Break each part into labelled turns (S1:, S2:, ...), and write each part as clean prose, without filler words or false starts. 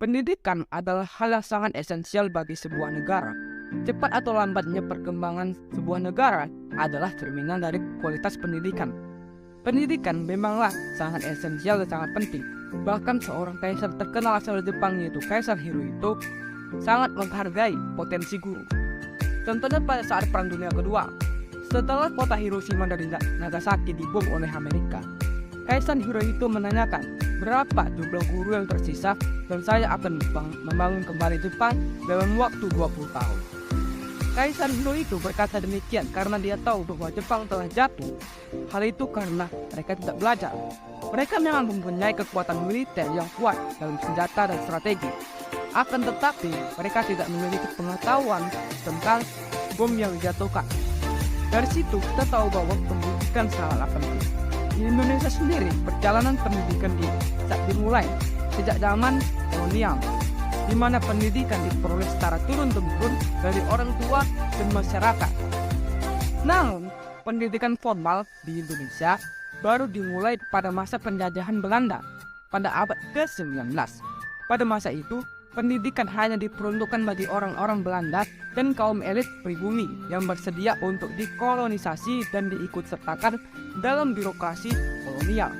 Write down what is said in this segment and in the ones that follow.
S1: Pendidikan adalah hal yang sangat esensial bagi sebuah negara. Cepat atau lambatnya perkembangan sebuah negara adalah cerminan dari kualitas pendidikan. Pendidikan memanglah sangat esensial dan sangat penting. Bahkan seorang kaisar terkenal asal Jepang yaitu Kaisar Hirohito sangat menghargai potensi guru. Contohnya pada saat Perang Dunia Kedua, setelah kota Hiroshima dan Nagasaki dibom oleh Amerika, Kaisar Hirohito menanyakan berapa jumlah guru yang tersisa dan saya akan membangun kembali Jepang dalam waktu 20 tahun. Kaisar Hirohito berkata demikian karena dia tahu bahwa Jepang telah jatuh. Hal itu karena mereka tidak belajar. Mereka memang mempunyai kekuatan militer yang kuat dalam senjata dan strategi. Akan tetapi mereka tidak memiliki pengetahuan tentang bom yang dijatuhkan. Dari situ kita tahu bahwa pendidikan sangatlah penting. Di Indonesia sendiri, perjalanan pendidikan dimulai sejak zaman kolonial, di mana pendidikan diperoleh secara turun-temurun dari orang tua dan masyarakat. Namun, pendidikan formal di Indonesia baru dimulai pada masa penjajahan Belanda pada abad ke-19. Pada masa itu, pendidikan hanya diperuntukkan bagi orang-orang Belanda dan kaum elit pribumi yang bersedia untuk dikolonisasi dan diikutsertakan dalam birokrasi kolonial.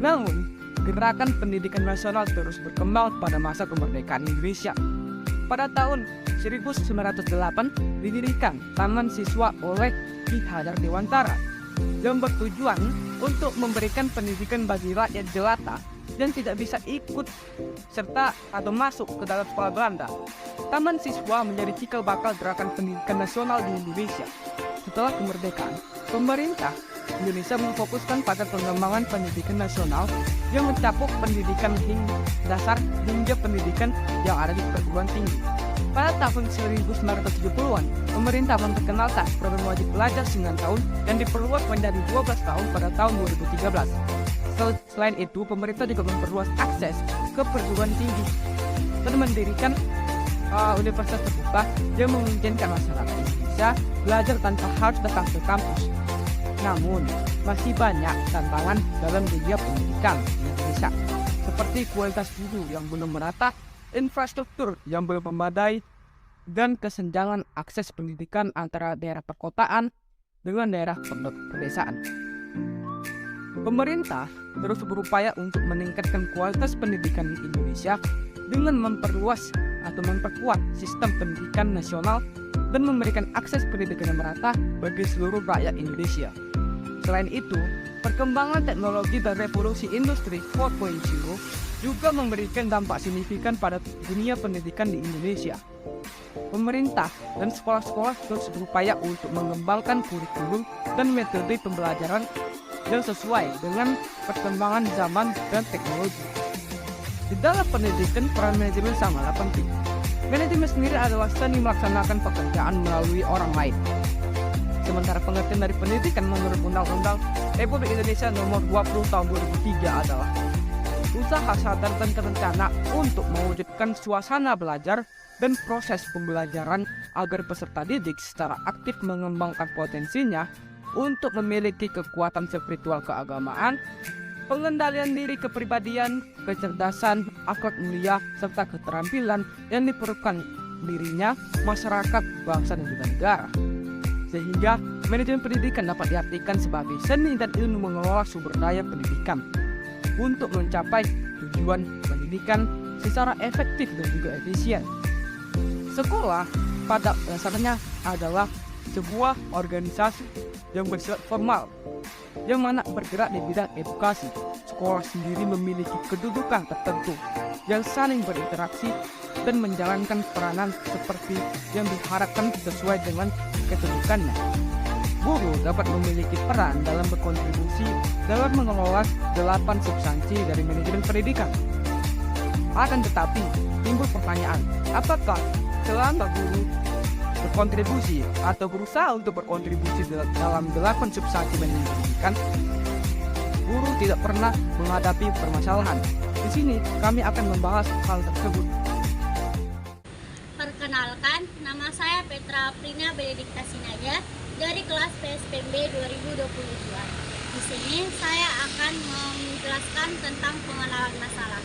S1: Namun, gerakan pendidikan nasional terus berkembang pada masa kemerdekaan Indonesia. Pada tahun 1908 didirikan Taman Siswa oleh Ki Hajar Dewantara yang bertujuan untuk memberikan pendidikan bagi rakyat jelata dan tidak bisa ikut serta atau masuk ke dalam sekolah Belanda. Taman Siswa menjadi cikal bakal gerakan pendidikan nasional di Indonesia. Setelah kemerdekaan, pemerintah Indonesia memfokuskan pada pengembangan pendidikan nasional yang mencakup pendidikan dasar hingga pendidikan yang ada di perguruan tinggi. Pada tahun 1970-an, pemerintah memperkenalkan program wajib belajar 9 tahun dan diperluas menjadi 12 tahun pada tahun 2013. Selain itu, pemerintah juga memperluas akses ke perguruan tinggi dan mendirikan universitas terbuka yang memungkinkan masyarakat Indonesia belajar tanpa harus datang ke kampus. Namun, masih banyak tantangan dalam dunia pendidikan di Indonesia, seperti kualitas guru yang belum merata, infrastruktur yang belum memadai, dan kesenjangan akses pendidikan antara daerah perkotaan dengan daerah pedesaan. Pemerintah terus berupaya untuk meningkatkan kualitas pendidikan di Indonesia dengan memperluas atau memperkuat sistem pendidikan nasional dan memberikan akses pendidikan yang merata bagi seluruh rakyat Indonesia. Selain itu, perkembangan teknologi dan revolusi industri 4.0 juga memberikan dampak signifikan pada dunia pendidikan di Indonesia. Pemerintah dan sekolah-sekolah terus berupaya untuk mengembangkan kurikulum dan metode pembelajaran yang sesuai dengan perkembangan zaman dan teknologi. Di dalam pendidikan, peran manajemen sangatlah penting. Manajemen sendiri adalah seni melaksanakan pekerjaan melalui orang lain. Sementara pengertian dari pendidikan menurut Undang-Undang Republik Indonesia Nomor 20 Tahun 2003 adalah usaha sadar dan terencana untuk mewujudkan suasana belajar dan proses pembelajaran agar peserta didik secara aktif mengembangkan potensinya untuk memiliki kekuatan spiritual keagamaan, pengendalian diri kepribadian, kecerdasan, akhlak mulia, serta keterampilan yang diperlukan dirinya, masyarakat, bangsa, dan juga negara. Sehingga manajemen pendidikan dapat diartikan sebagai seni dan ilmu mengelola sumber daya pendidikan untuk mencapai tujuan pendidikan secara efektif dan juga efisien. Sekolah pada dasarnya adalah sebuah organisasi yang bersifat formal, yang mana bergerak di bidang edukasi. Sekolah sendiri memiliki kedudukan tertentu yang saling berinteraksi dan menjalankan peranan seperti yang diharapkan sesuai dengan kedudukannya. Guru dapat memiliki peran dalam berkontribusi dalam mengelola 8 substansi dari manajemen pendidikan. Akan tetapi, timbul pertanyaan, apakah selama guru berkontribusi atau berusaha untuk berkontribusi dalam 8 substansi manajemen pendidikan, guru tidak pernah menghadapi permasalahan? Di sini kami akan membahas hal tersebut.
S2: Perkenalkan, nama saya Petra Prina Benedikta Sinaga dari kelas PSPB 2022. Di sini saya akan menjelaskan tentang pengenalan masalah.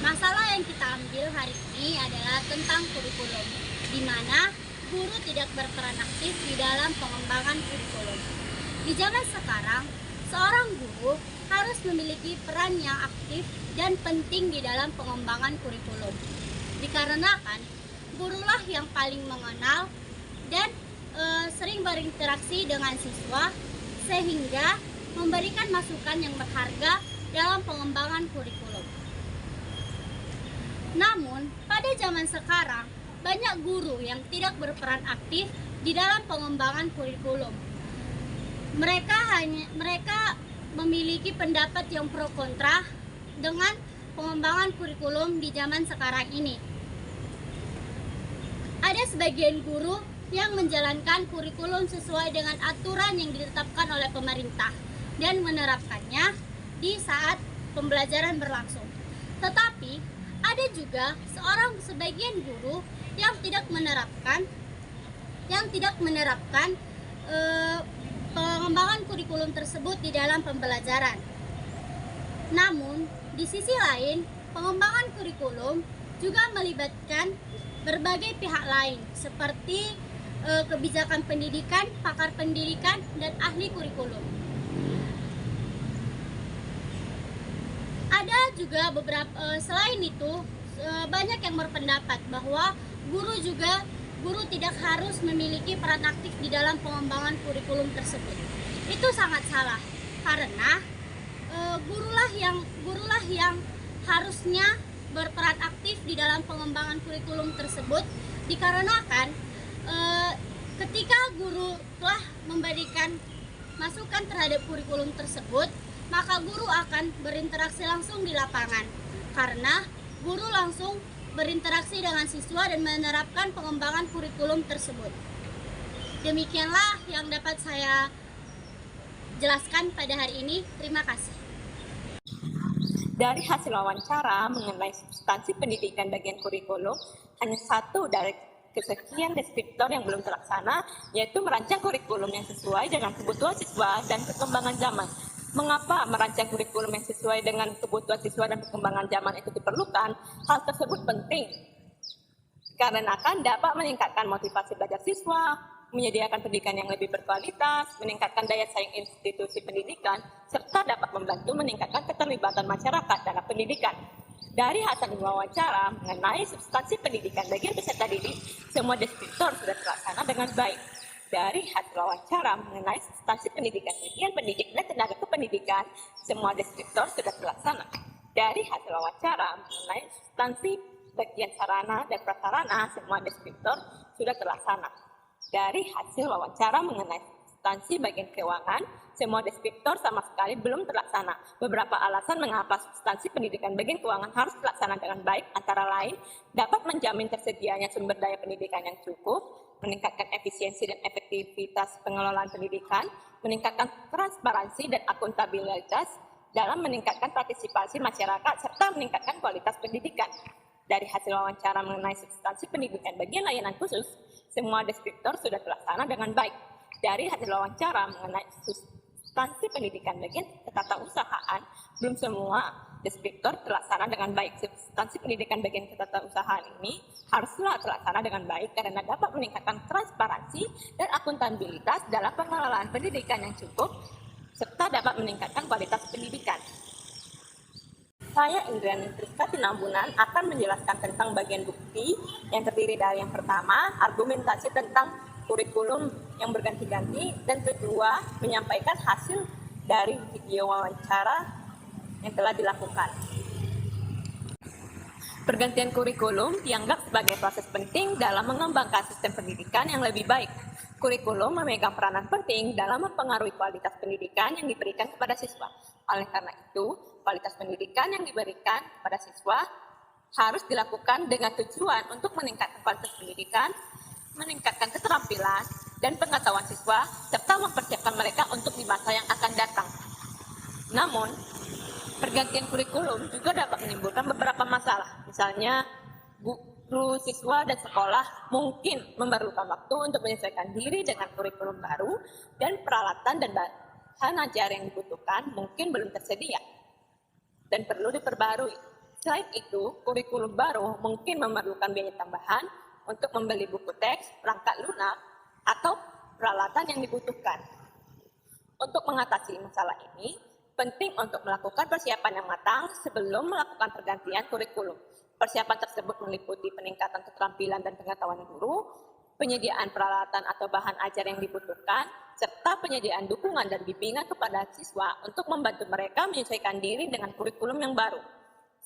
S2: Masalah yang kita ambil hari ini adalah tentang kurikulum, di mana guru tidak berperan aktif di dalam pengembangan kurikulum. Di zaman sekarang, seorang guru harus memiliki peran yang aktif dan penting di dalam pengembangan kurikulum. Dikarenakan, gurulah yang paling mengenal dan sering berinteraksi dengan siswa, sehingga memberikan masukan yang berharga dalam pengembangan kurikulum. Namun, pada zaman sekarang, banyak guru yang tidak berperan aktif di dalam pengembangan kurikulum. Mereka memiliki pendapat yang pro kontra dengan pengembangan kurikulum di zaman sekarang ini. Ada sebagian guru yang menjalankan kurikulum sesuai dengan aturan yang ditetapkan oleh pemerintah dan menerapkannya di saat pembelajaran berlangsung. Tetapi ada juga sebagian guru yang tidak menerapkan pengembangan kurikulum tersebut di dalam pembelajaran. Namun, di sisi lain, pengembangan kurikulum juga melibatkan berbagai pihak lain seperti kebijakan pendidikan, pakar pendidikan, dan ahli kurikulum. Ada juga selain itu, banyak yang berpendapat bahwa guru tidak harus memiliki peran aktif di dalam pengembangan kurikulum tersebut. Itu sangat salah, karena gurulah yang harusnya berperan aktif di dalam pengembangan kurikulum tersebut, dikarenakan ketika guru telah memberikan masukan terhadap kurikulum tersebut, maka guru akan berinteraksi langsung di lapangan, karena guru langsung berinteraksi dengan siswa dan menerapkan pengembangan kurikulum tersebut. Demikianlah yang dapat saya jelaskan pada hari ini. Terima kasih.
S3: Dari hasil wawancara mengenai substansi pendidikan bagian kurikulum, hanya satu dari kesekian deskriptor yang belum terlaksana, yaitu merancang kurikulum yang sesuai dengan kebutuhan siswa dan perkembangan zaman. Mengapa merancang kurikulum yang sesuai dengan kebutuhan siswa dan perkembangan zaman itu diperlukan? Hal tersebut penting karena akan dapat meningkatkan motivasi belajar siswa, menyediakan pendidikan yang lebih berkualitas, meningkatkan daya saing institusi pendidikan, serta dapat membantu meningkatkan keterlibatan masyarakat dalam pendidikan. Dari hasil wawancara mengenai substansi pendidikan bagian peserta didik, semua deskriptor sudah terlaksana dengan baik. Dari hasil wawancara mengenai substansi pendidikan bagian pendidik dan tenaga kependidikan, semua deskriptor sudah terlaksana. Dari hasil wawancara mengenai substansi bagian sarana dan prasarana, semua deskriptor sudah terlaksana. Dari hasil wawancara mengenai substansi bagian keuangan, semua deskriptor sama sekali belum terlaksana. Beberapa alasan mengapa substansi pendidikan bagian keuangan harus terlaksana dengan baik, antara lain dapat menjamin tersedianya sumber daya pendidikan yang cukup, meningkatkan efisiensi dan efektivitas pengelolaan pendidikan, meningkatkan transparansi dan akuntabilitas dalam meningkatkan partisipasi masyarakat, serta meningkatkan kualitas pendidikan. Dari hasil wawancara mengenai substansi pendidikan bagian layanan khusus, semua deskriptor sudah terlaksana dengan baik. Dari hasil wawancara mengenai substansi pendidikan bagian ketatausahaan, belum semua deskriptor terlaksana dengan baik. Substansi pendidikan bagian ketatausahaan ini haruslah terlaksana dengan baik karena dapat meningkatkan transparansi dan akuntabilitas dalam pengelolaan pendidikan yang cukup, serta dapat meningkatkan kualitas pendidikan. Saya Indriani Triska Tinambunan akan menjelaskan tentang bagian bukti yang terdiri dari yang pertama, argumentasi tentang kurikulum yang berganti-ganti, dan kedua, menyampaikan hasil dari video wawancara yang telah dilakukan. Pergantian kurikulum dianggap sebagai proses penting dalam mengembangkan sistem pendidikan yang lebih baik. Kurikulum memegang peranan penting dalam mempengaruhi kualitas pendidikan yang diberikan kepada siswa. Oleh karena itu, kualitas pendidikan yang diberikan kepada siswa harus dilakukan dengan tujuan untuk meningkatkan kualitas pendidikan, meningkatkan keterampilan dan pengetahuan siswa, serta mempersiapkan mereka untuk di masa yang akan datang. Namun, pergantian kurikulum juga dapat menimbulkan beberapa masalah. Misalnya, guru, siswa, dan sekolah mungkin memerlukan waktu untuk menyesuaikan diri dengan kurikulum baru, dan peralatan dan bahan ajar yang dibutuhkan mungkin belum tersedia dan perlu diperbarui. Selain itu, kurikulum baru mungkin memerlukan biaya tambahan untuk membeli buku teks, perangkat lunak, atau peralatan yang dibutuhkan. Untuk mengatasi masalah ini, penting untuk melakukan persiapan yang matang sebelum melakukan pergantian kurikulum. Persiapan tersebut meliputi peningkatan keterampilan dan pengetahuan guru, penyediaan peralatan atau bahan ajar yang dibutuhkan, serta penyediaan dukungan dan bimbingan kepada siswa untuk membantu mereka menyesuaikan diri dengan kurikulum yang baru.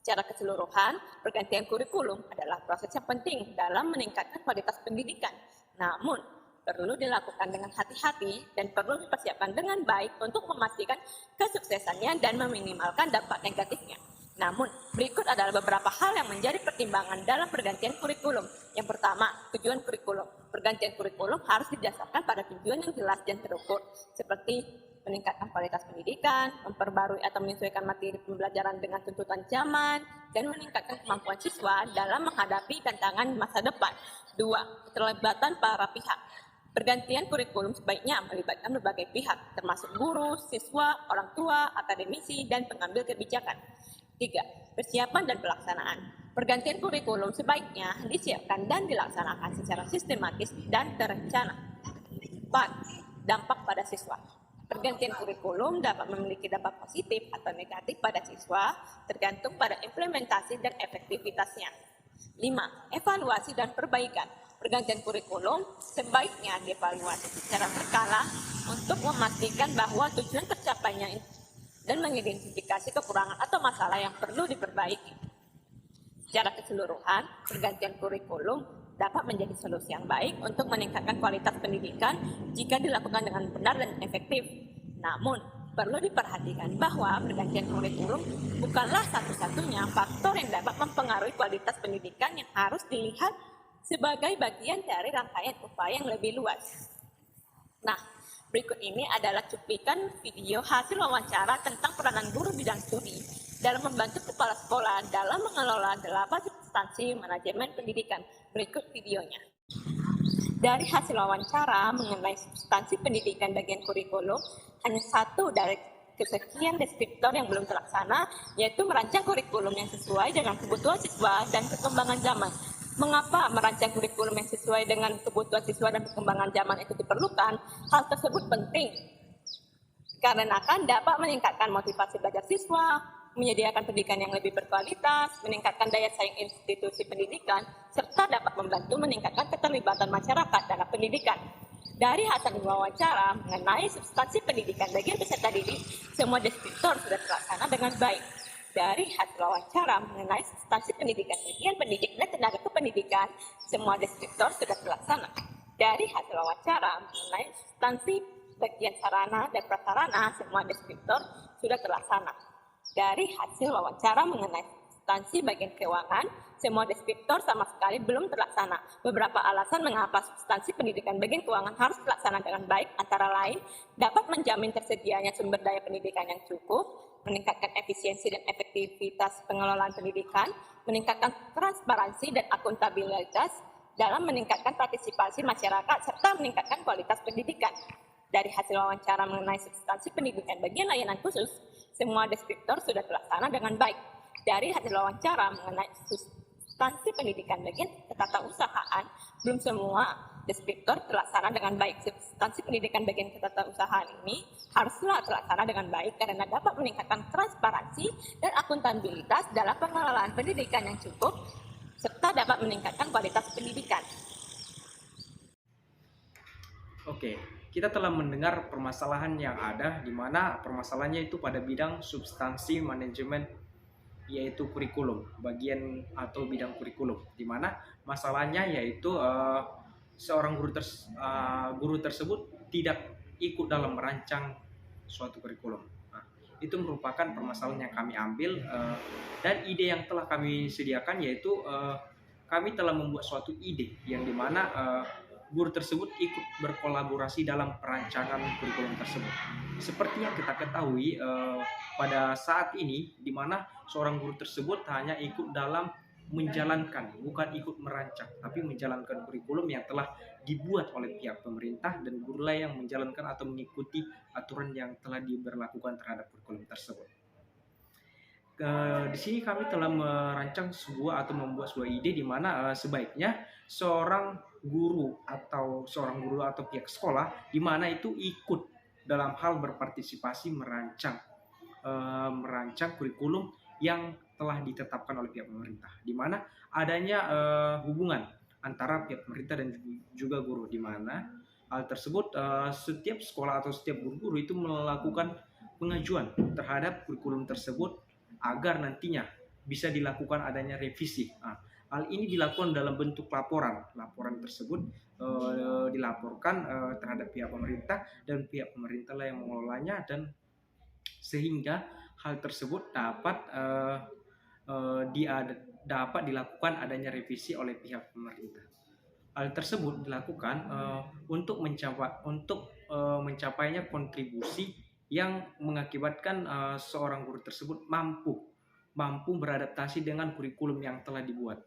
S3: Secara keseluruhan, pergantian kurikulum adalah proses yang penting dalam meningkatkan kualitas pendidikan. Namun, perlu dilakukan dengan hati-hati dan perlu dipersiapkan dengan baik untuk memastikan kesuksesannya dan meminimalkan dampak negatifnya. Namun, berikut adalah beberapa hal yang menjadi pertimbangan dalam pergantian kurikulum. Yang pertama, tujuan kurikulum. Pergantian kurikulum harus didasarkan pada tujuan yang jelas dan terukur, seperti meningkatkan kualitas pendidikan, memperbarui atau menyesuaikan materi pembelajaran dengan tuntutan zaman, dan meningkatkan kemampuan siswa dalam menghadapi tantangan masa depan. 2. Keterlibatan para pihak. Pergantian kurikulum sebaiknya melibatkan berbagai pihak, termasuk guru, siswa, orang tua, akademisi, dan pengambil kebijakan. 3. Persiapan dan pelaksanaan. Pergantian kurikulum sebaiknya disiapkan dan dilaksanakan secara sistematis dan terencana. 4. Dampak pada siswa. Pergantian kurikulum dapat memiliki dampak positif atau negatif pada siswa, tergantung pada implementasi dan efektivitasnya. 5. Evaluasi dan perbaikan. Pergantian kurikulum sebaiknya dievaluasi secara berkala untuk memastikan bahwa tujuan tercapainya dan mengidentifikasi kekurangan atau masalah yang perlu diperbaiki. Secara keseluruhan, pergantian kurikulum dapat menjadi solusi yang baik untuk meningkatkan kualitas pendidikan jika dilakukan dengan benar dan efektif. Namun, perlu diperhatikan bahwa pergantian kurikulum bukanlah satu-satunya faktor yang dapat mempengaruhi kualitas pendidikan yang harus dilihat sebagai bagian dari rangkaian upaya yang lebih luas. Nah, berikut ini adalah cuplikan video hasil wawancara tentang peranan guru bidang studi dalam membantu kepala sekolah dalam mengelola 8 substansi manajemen pendidikan. Berikut videonya. Dari hasil wawancara mengenai substansi pendidikan bagian kurikulum, hanya satu dari kesekian deskriptor yang belum terlaksana, yaitu merancang kurikulum yang sesuai dengan kebutuhan siswa dan perkembangan zaman. Mengapa merancang kurikulum yang sesuai dengan kebutuhan siswa dan perkembangan zaman itu diperlukan? Hal tersebut penting karena akan dapat meningkatkan motivasi belajar siswa, menyediakan pendidikan yang lebih berkualitas, meningkatkan daya saing institusi pendidikan, serta dapat membantu meningkatkan keterlibatan masyarakat dalam pendidikan. Dari hasil wawancara mengenai substansi pendidikan bagian peserta didik, semua deskriptor sudah terlaksana dengan baik. Dari hasil wawancara mengenai substansi pendidikan bagian pendidik dan tenaga kependidikan, semua deskriptor sudah terlaksana. Dari hasil wawancara mengenai substansi bagian sarana dan prasarana, semua deskriptor sudah terlaksana. Dari hasil wawancara mengenai substansi bagian keuangan, semua deskriptor sama sekali belum terlaksana. Beberapa alasan mengapa substansi pendidikan bagian keuangan harus terlaksana dengan baik, antara lain dapat menjamin tersedianya sumber daya pendidikan yang cukup, meningkatkan efisiensi dan efektivitas pengelolaan pendidikan, meningkatkan transparansi dan akuntabilitas dalam meningkatkan partisipasi masyarakat, serta meningkatkan kualitas pendidikan. Dari hasil wawancara mengenai substansi pendidikan bagian layanan khusus, semua deskriptor sudah terlaksana dengan baik. Dari hasil wawancara mengenai substansi pendidikan bagian ketatausahaan, belum semua deskriptor terlaksana dengan baik. Substansi pendidikan bagian ketatausahaan ini haruslah terlaksana dengan baik karena dapat meningkatkan transparansi dan akuntabilitas dalam pengelolaan pendidikan yang cukup, serta dapat meningkatkan kualitas pendidikan.
S4: Oke, kita telah mendengar permasalahan yang ada, di mana permasalahannya itu pada bidang substansi manajemen, yaitu kurikulum, bagian atau bidang kurikulum, di mana masalahnya yaitu seorang guru tersebut tidak ikut dalam merancang suatu kurikulum. Nah, itu merupakan permasalahan yang kami ambil dan ide yang telah kami sediakan, yaitu kami telah membuat suatu ide yang dimana guru tersebut ikut berkolaborasi dalam perancangan kurikulum tersebut. Seperti yang kita ketahui pada saat ini, di mana seorang guru tersebut hanya ikut dalam menjalankan, bukan ikut merancang, tapi menjalankan kurikulum yang telah dibuat oleh pihak pemerintah, dan gurulah yang menjalankan atau mengikuti aturan yang telah diberlakukan terhadap kurikulum tersebut. Di sini kami telah merancang sebuah atau membuat sebuah ide di mana sebaiknya seorang guru atau pihak sekolah di mana itu ikut dalam hal berpartisipasi merancang kurikulum yang telah ditetapkan oleh pihak pemerintah, di mana adanya hubungan antara pihak pemerintah dan juga guru, di mana hal tersebut setiap sekolah atau setiap guru-guru itu melakukan pengajuan terhadap kurikulum tersebut agar nantinya bisa dilakukan adanya revisi. Nah, hal ini dilakukan dalam bentuk laporan. Laporan tersebut dilaporkan terhadap pihak pemerintah dan pihak pemerintah lah yang mengelolanya, dan sehingga hal tersebut dapat dilakukan adanya revisi oleh pihak pemerintah. Hal tersebut dilakukan untuk mencapainya kontribusi yang mengakibatkan seorang guru tersebut mampu beradaptasi dengan kurikulum yang telah dibuat.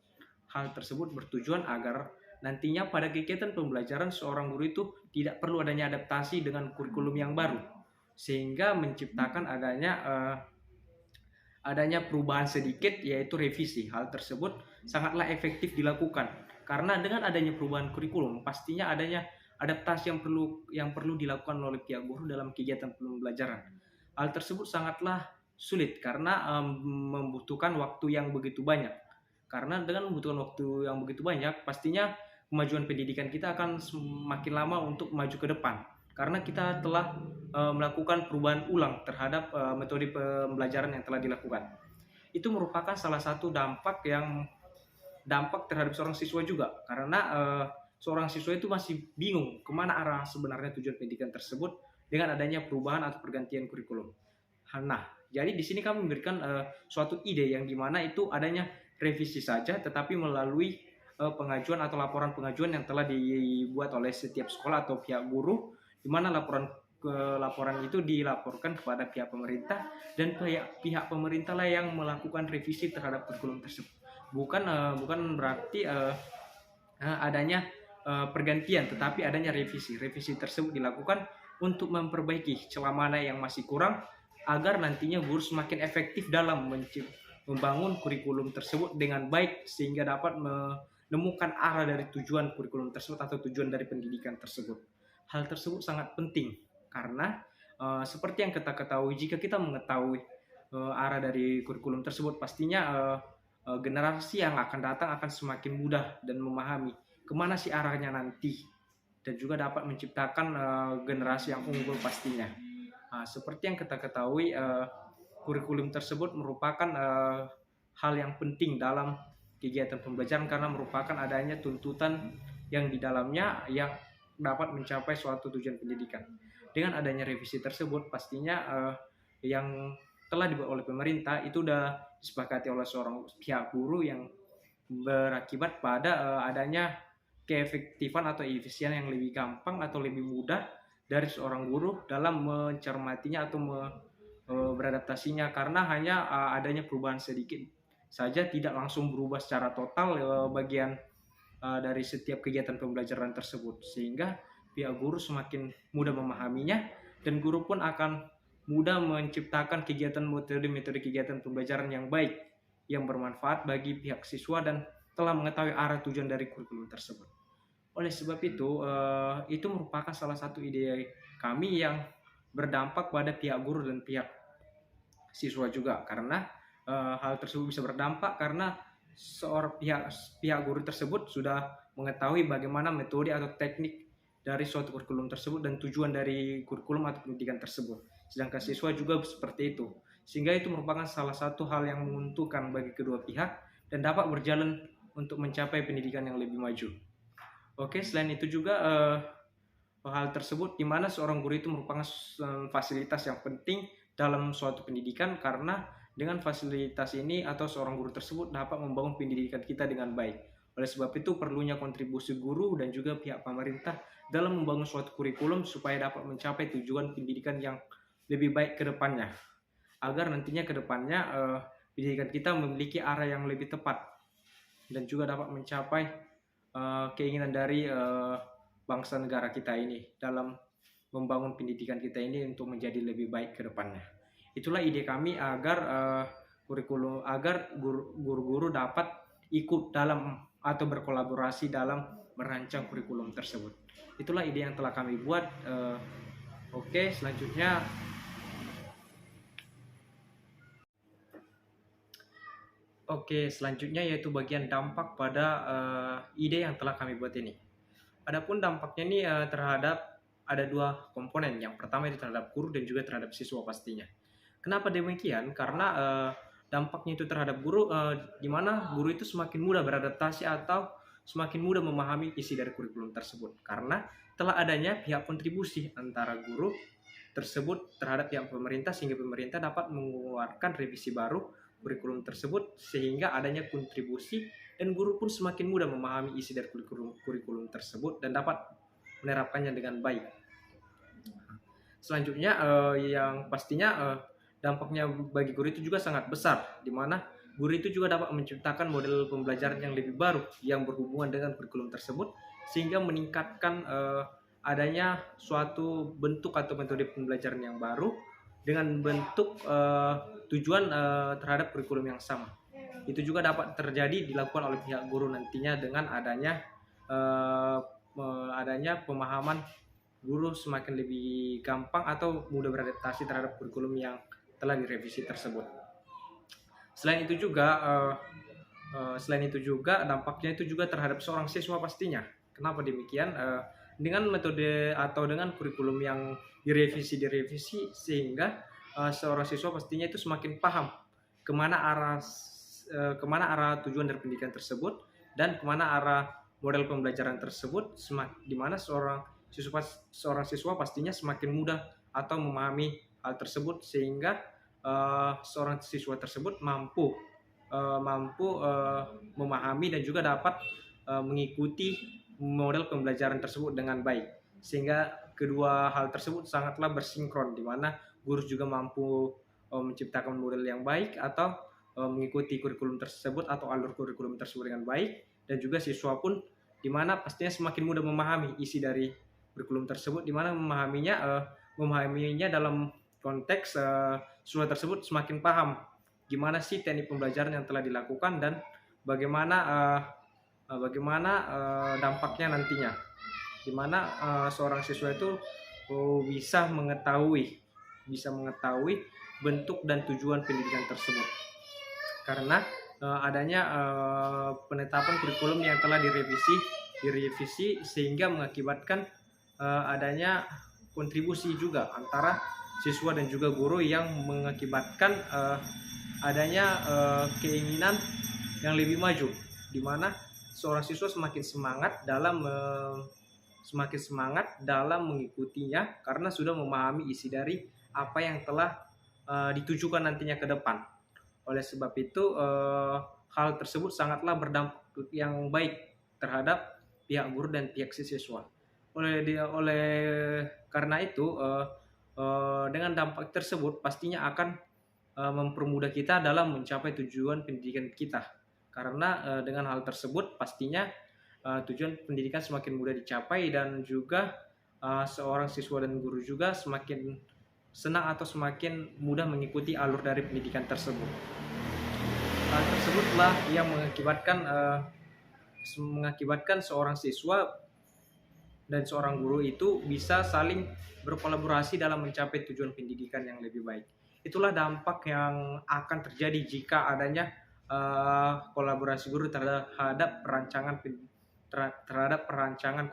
S4: Hal tersebut bertujuan agar nantinya pada kegiatan pembelajaran seorang guru itu tidak perlu adanya adaptasi dengan kurikulum yang baru, sehingga menciptakan adanya perubahan sedikit, yaitu revisi. Hal tersebut sangatlah efektif dilakukan karena dengan adanya perubahan kurikulum pastinya adanya adaptasi yang perlu dilakukan oleh pihak guru dalam kegiatan pembelajaran. Hal tersebut sangatlah sulit karena membutuhkan waktu yang begitu banyak. Karena dengan membutuhkan waktu yang begitu banyak, pastinya kemajuan pendidikan kita akan semakin lama untuk maju ke depan. Karena kita telah melakukan perubahan ulang terhadap metode pembelajaran yang telah dilakukan. Itu merupakan salah satu dampak terhadap seorang siswa juga, karena seorang siswa itu masih bingung kemana arah sebenarnya tujuan pendidikan tersebut dengan adanya perubahan atau pergantian kurikulum. Nah, jadi di sini kami memberikan suatu ide yang dimana itu adanya revisi saja, tetapi melalui pengajuan atau laporan pengajuan yang telah dibuat oleh setiap sekolah atau pihak guru, di mana laporan itu dilaporkan kepada pihak pemerintah, dan pihak pemerintah lah yang melakukan revisi terhadap kurikulum tersebut. Bukan berarti adanya pergantian, tetapi adanya revisi. Revisi tersebut dilakukan untuk memperbaiki celah mana yang masih kurang agar nantinya guru semakin efektif dalam membangun kurikulum tersebut dengan baik, sehingga dapat menemukan arah dari tujuan kurikulum tersebut atau tujuan dari pendidikan tersebut. Hal tersebut sangat penting karena seperti yang kita ketahui, jika kita mengetahui arah dari kurikulum tersebut, pastinya generasi yang akan datang akan semakin mudah dan memahami kemana sih arahnya nanti, dan juga dapat menciptakan generasi yang unggul pastinya. Seperti yang kita ketahui, kurikulum tersebut merupakan hal yang penting dalam kegiatan pembelajaran karena merupakan adanya tuntutan yang di dalamnya yang dapat mencapai suatu tujuan pendidikan. Dengan adanya revisi tersebut, pastinya yang telah dibuat oleh pemerintah itu sudah disepakati oleh seorang pihak guru, yang berakibat pada adanya keefektifan atau efisien yang lebih gampang atau lebih mudah dari seorang guru dalam mencermatinya atau beradaptasinya, karena hanya adanya perubahan sedikit saja, tidak langsung berubah secara total bagian dari setiap kegiatan pembelajaran tersebut, sehingga pihak guru semakin mudah memahaminya, dan guru pun akan mudah menciptakan metode kegiatan pembelajaran yang baik, yang bermanfaat bagi pihak siswa dan telah mengetahui arah tujuan dari kurikulum tersebut. Oleh sebab itu merupakan salah satu ide kami yang berdampak pada pihak guru dan pihak siswa juga, karena hal tersebut bisa berdampak karena seorang pihak guru tersebut sudah mengetahui bagaimana metode atau teknik dari suatu kurikulum tersebut dan tujuan dari kurikulum atau pendidikan tersebut. Sedangkan siswa juga seperti itu, sehingga itu merupakan salah satu hal yang menguntungkan bagi kedua pihak dan dapat berjalan untuk mencapai pendidikan yang lebih maju. Oke, selain itu juga hal tersebut di mana seorang guru itu merupakan fasilitas yang penting dalam suatu pendidikan, karena dengan fasilitas ini atau seorang guru tersebut dapat membangun pendidikan kita dengan baik. Oleh sebab itu perlunya kontribusi guru dan juga pihak pemerintah dalam membangun suatu kurikulum supaya dapat mencapai tujuan pendidikan yang lebih baik ke depannya, agar nantinya ke depannya pendidikan kita memiliki arah yang lebih tepat dan juga dapat mencapai keinginan dari bangsa negara kita ini dalam membangun pendidikan kita ini untuk menjadi lebih baik ke depannya. Itulah ide kami agar kurikulum agar guru-guru dapat ikut dalam atau berkolaborasi dalam merancang kurikulum tersebut. Itulah ide yang telah kami buat. Oke, selanjutnya yaitu bagian dampak pada ide yang telah kami buat ini. Adapun dampaknya ini terhadap ada 2 komponen. Yang pertama itu terhadap guru dan juga terhadap siswa pastinya. Kenapa demikian? Karena dampaknya itu terhadap guru, di mana guru itu semakin mudah beradaptasi atau semakin mudah memahami isi dari kurikulum tersebut. Karena telah adanya pihak kontribusi antara guru tersebut terhadap pihak pemerintah, sehingga pemerintah dapat mengeluarkan revisi baru kurikulum tersebut, sehingga adanya kontribusi dan guru pun semakin mudah memahami isi dari kurikulum tersebut dan dapat menerapkannya dengan baik. Selanjutnya yang pastinya dampaknya bagi guru itu juga sangat besar, di mana guru itu juga dapat menciptakan model pembelajaran yang lebih baru yang berhubungan dengan kurikulum tersebut, sehingga meningkatkan adanya suatu bentuk atau metode pembelajaran yang baru dengan bentuk tujuan terhadap kurikulum yang sama. Itu juga dapat terjadi dilakukan oleh pihak guru nantinya dengan adanya pemahaman guru semakin lebih gampang atau mudah beradaptasi terhadap kurikulum yang telah direvisi tersebut. Selain itu juga dampaknya itu juga terhadap seorang siswa pastinya. Kenapa demikian? Dengan metode atau dengan kurikulum yang direvisi sehingga seorang siswa pastinya itu semakin paham kemana arah tujuan dari pendidikan tersebut dan kemana arah model pembelajaran tersebut, di mana seorang siswa pastinya semakin mudah atau memahami hal tersebut, sehingga seorang siswa tersebut mampu memahami dan juga dapat mengikuti model pembelajaran tersebut dengan baik, sehingga kedua hal tersebut sangatlah bersinkron, di mana guru juga mampu menciptakan model yang baik atau mengikuti kurikulum tersebut atau alur kurikulum tersebut dengan baik, dan juga siswa pun di mana pastinya semakin mudah memahami isi dari kurikulum tersebut, di mana memahaminya dalam konteks siswa tersebut semakin paham gimana sih teknik pembelajaran yang telah dilakukan dan bagaimana dampaknya nantinya, di mana seorang siswa itu bisa mengetahui bentuk dan tujuan pendidikan tersebut, karena adanya penetapan kurikulum yang telah direvisi sehingga mengakibatkan adanya kontribusi juga antara siswa dan juga guru yang mengakibatkan adanya keinginan yang lebih maju, di mana seorang siswa semakin semangat dalam mengikutinya karena sudah memahami isi dari apa yang telah ditujukan nantinya ke depan. Oleh sebab itu hal tersebut sangatlah berdampak yang baik terhadap pihak guru dan pihak siswa. Karena itu dengan dampak tersebut pastinya akan mempermudah kita dalam mencapai tujuan pendidikan kita. Karena dengan hal tersebut pastinya tujuan pendidikan semakin mudah dicapai, dan juga seorang siswa dan guru juga semakin senang atau semakin mudah mengikuti alur dari pendidikan tersebut. Hal tersebutlah yang mengakibatkan seorang siswa dan seorang guru itu bisa saling berkolaborasi dalam mencapai tujuan pendidikan yang lebih baik. Itulah dampak yang akan terjadi jika adanya kolaborasi guru terhadap perancangan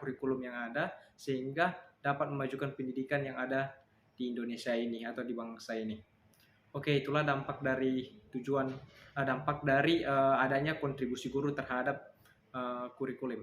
S4: kurikulum yang ada, sehingga dapat memajukan pendidikan yang ada di Indonesia ini atau di bangsa ini. Oke, itulah dampak dari adanya kontribusi guru terhadap kurikulum.